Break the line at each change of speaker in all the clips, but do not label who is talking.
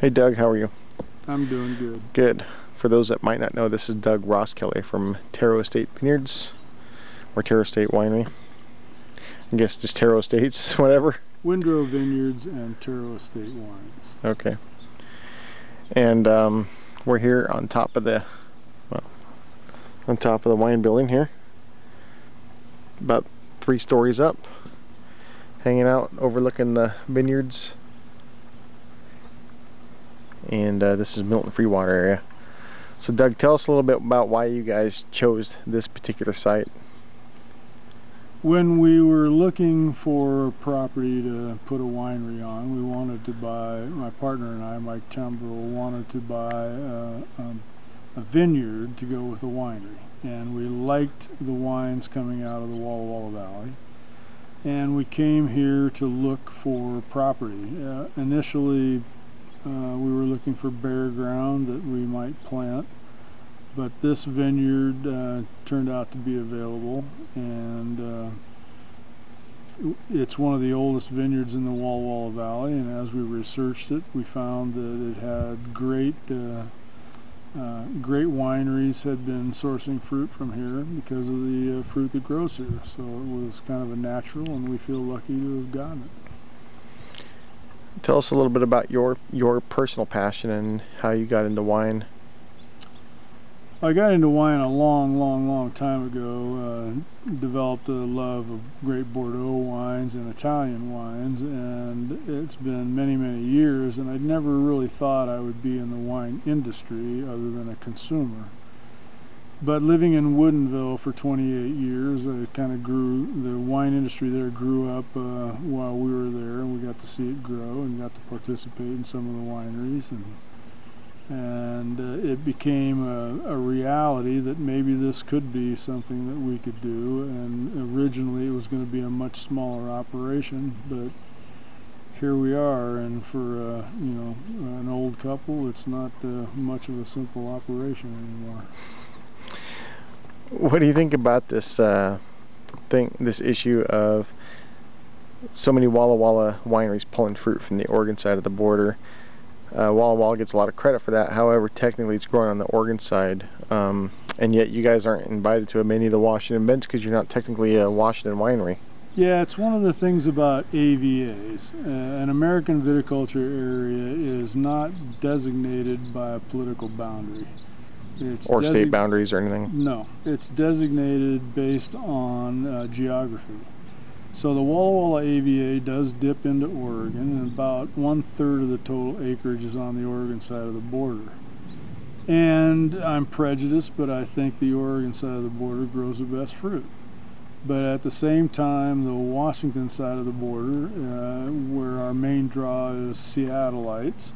Hey Doug, how are you?
I'm doing good.
Good. For those that might not know, this is Doug Roskelley from Tero Estate Vineyards, or Tero Estate Winery. I guess just Tero Estates, whatever.
Windrow Vineyards and Tero Estate Wines.
Okay. And we're here on top of the, wine building here, about 3 stories up, hanging out, overlooking the vineyards. And this is Milton-Freewater area. So Doug, tell us a little bit about why you guys chose this particular site.
When we were looking for property to put a winery on, we wanted to buy, my partner and I, Mike Tembrell, wanted to buy a vineyard to go with a winery. And we liked the wines coming out of the Walla Walla Valley. And we came here to look for property. Initially, we were looking for bare ground that we might plant, but this vineyard turned out to be available, and it's one of the oldest vineyards in the Walla Walla Valley, and as we researched it, we found that it had great wineries had been sourcing fruit from here because of the fruit that grows here, so it was kind of a natural, and we feel lucky to have gotten it.
Tell us a little bit about your personal passion and how you got into wine.
I got into wine a long time ago. Developed a love of great Bordeaux wines and Italian wines, and it's been many years, and I'd never really thought I would be in the wine industry other than a consumer. But living in Woodinville for 28 years, it kind of grew, the wine industry there grew up while we were there, and we got to see it grow and got to participate in some of the wineries, and it became a reality that maybe this could be something that we could do. And originally it was going to be a much smaller operation, but here we are, and for an old couple, it's not much of a simple operation anymore.
What do you think about this this issue of so many Walla Walla wineries pulling fruit from the Oregon side of the border? Walla Walla gets a lot of credit for that. However, technically it's growing on the Oregon side, and yet you guys aren't invited to many of the Washington events because you're not technically a Washington winery.
Yeah, it's one of the things about AVAs. An American viticulture area is not designated by a political boundary.
Or state boundaries or anything?
No, it's designated based on geography. So the Walla Walla AVA does dip into Oregon, and about 1/3 of the total acreage is on the Oregon side of the border. And I'm prejudiced, but I think the Oregon side of the border grows the best fruit. But at the same time, the Washington side of the border, where our main draw is Seattleites,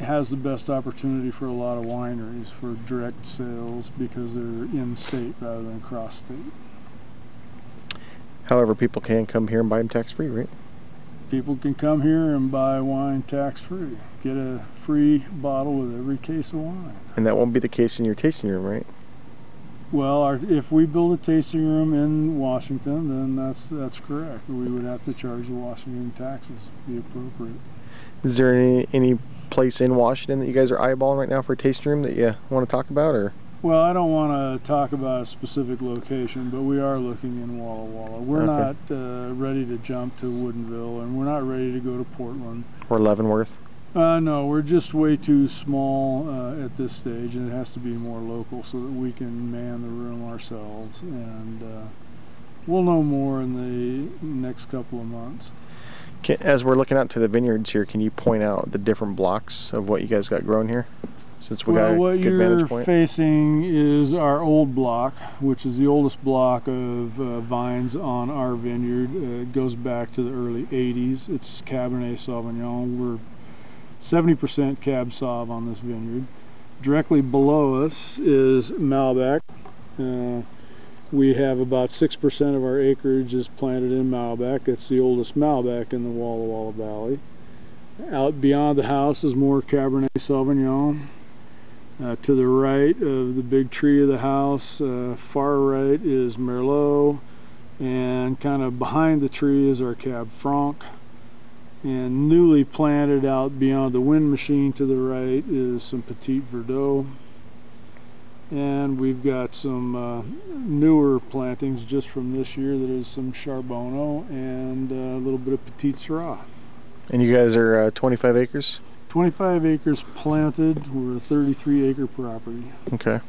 has the best opportunity for a lot of wineries for direct sales because they're in-state rather than cross-state.
However, people can come here and buy them tax-free, right?
People can come here and buy wine tax-free. Get a free bottle with every case of wine.
And that won't be the case in your tasting room, right?
Well, if we build a tasting room in Washington, then that's correct. We would have to charge the Washington taxes, be appropriate.
Is there any place in Washington that you guys are eyeballing right now for a tasting room that you want to talk about, or?
Well, I don't want to talk about a specific location, but we are looking in Walla Walla. We're not ready to jump to Woodinville, and we're not ready to go to Portland.
Or Leavenworth?
No, we're just way too small at this stage, and it has to be more local so that we can man the room ourselves. And we'll know more in the next couple of months.
As we're looking out to the vineyards here, can you point out the different blocks of what you guys got grown here? Since we got a good vantage point.
What you're facing is our old block, which is the oldest block of vines on our vineyard. It goes back to the early 80s. It's Cabernet Sauvignon. We're 70% Cab Sauv on this vineyard. Directly below us is Malbec. We have about 6% of our acreage is planted in Malbec. It's the oldest Malbec in the Walla Walla Valley. Out beyond the house is more Cabernet Sauvignon. To the right of the big tree of the house, far right, is Merlot, and kind of behind the tree is our Cab Franc. And newly planted out beyond the wind machine to the right is some Petit Verdot. And we've got some newer plantings just from this year. That is some Charbonneau and a little bit of Petit Syrah.
And you guys are 25 acres?
25 acres planted. We're a 33-acre property.
Okay.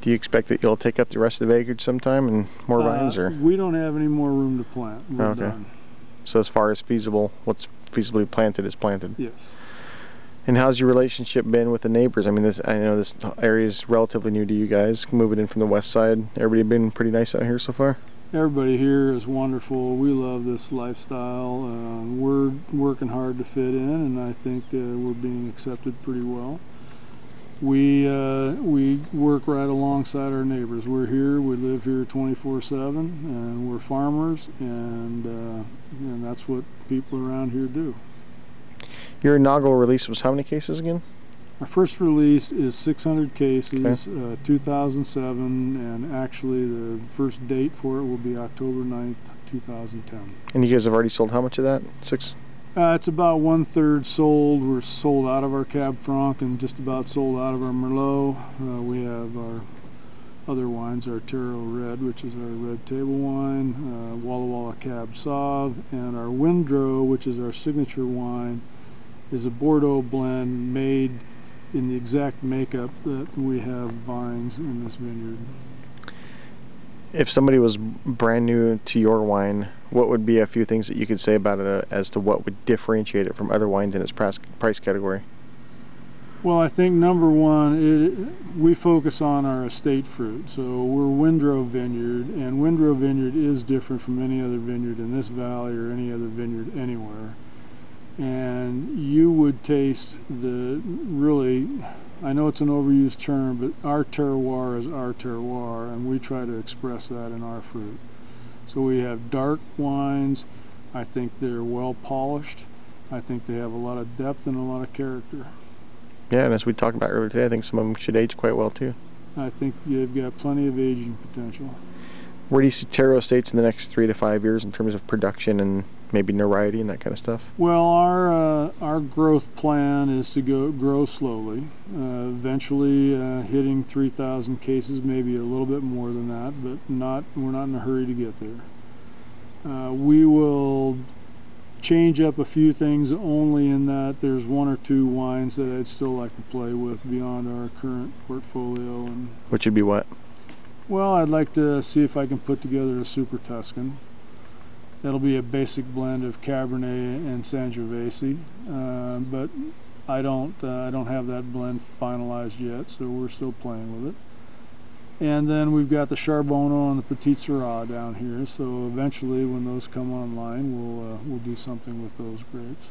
Do you expect that you'll take up the rest of the acreage sometime and more vines, or?
We don't have any more room to plant. We're
Okay.
done.
So as far as feasible, what's feasibly planted is planted.
Yes.
And how's your relationship been with the neighbors? I mean, I know this area is relatively new to you guys, moving in from the west side. Everybody been pretty nice out here so far?
Everybody here is wonderful. We love this lifestyle. We're working hard to fit in, and I think we're being accepted pretty well. We work right alongside our neighbors. We're here. We live here 24/7, and we're farmers, and that's what people around here do.
Your inaugural release was how many cases again?
Our first release is 600 cases, 2007, and actually the first date for it will be October 9th, 2010.
And you guys have already sold how much of that?
It's about 1/3 sold. We're sold out of our Cab Franc and just about sold out of our Merlot. We have our other wines, our Tero Red, which is our red table wine, Walla Walla Cab Sauv, and our Windrow, which is our signature wine, is a Bordeaux blend made in the exact makeup that we have vines in this vineyard.
If somebody was brand new to your wine, what would be a few things that you could say about it as to what would differentiate it from other wines in its price category?
Well, I think number one, we focus on our estate fruit. So we're Windrow Vineyard, and Windrow Vineyard is different from any other vineyard in this valley or any other vineyard anywhere. And you would taste really, I know it's an overused term, but our terroir is our terroir, and we try to express that in our fruit. So we have dark wines. I think they're well polished. I think they have a lot of depth and a lot of character.
Yeah, and as we talked about earlier today, I think some of them should age quite well too.
I think you've got plenty of aging potential.
Where do you see Tero Estates in the next 3 to 5 years in terms of production and maybe notoriety and that kind of stuff?
Well, our growth plan is to grow slowly, eventually hitting 3,000 cases, maybe a little bit more than that, but we're not in a hurry to get there. We will change up a few things, only in that there's 1 or 2 wines that I'd still like to play with beyond our current portfolio. And
Which would be what?
well, I'd like to see if I can put together a Super Tuscan. That'll be a basic blend of Cabernet and Sangiovese, but I don't have that blend finalized yet, so we're still playing with it. And then we've got the Charbonneau and the Petit Syrah down here. So eventually, when those come online, we'll do something with those grapes.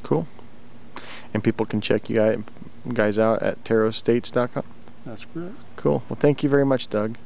Cool. And people can check you guys out at teroestates.com.
That's correct.
Cool. Well, thank you very much, Doug.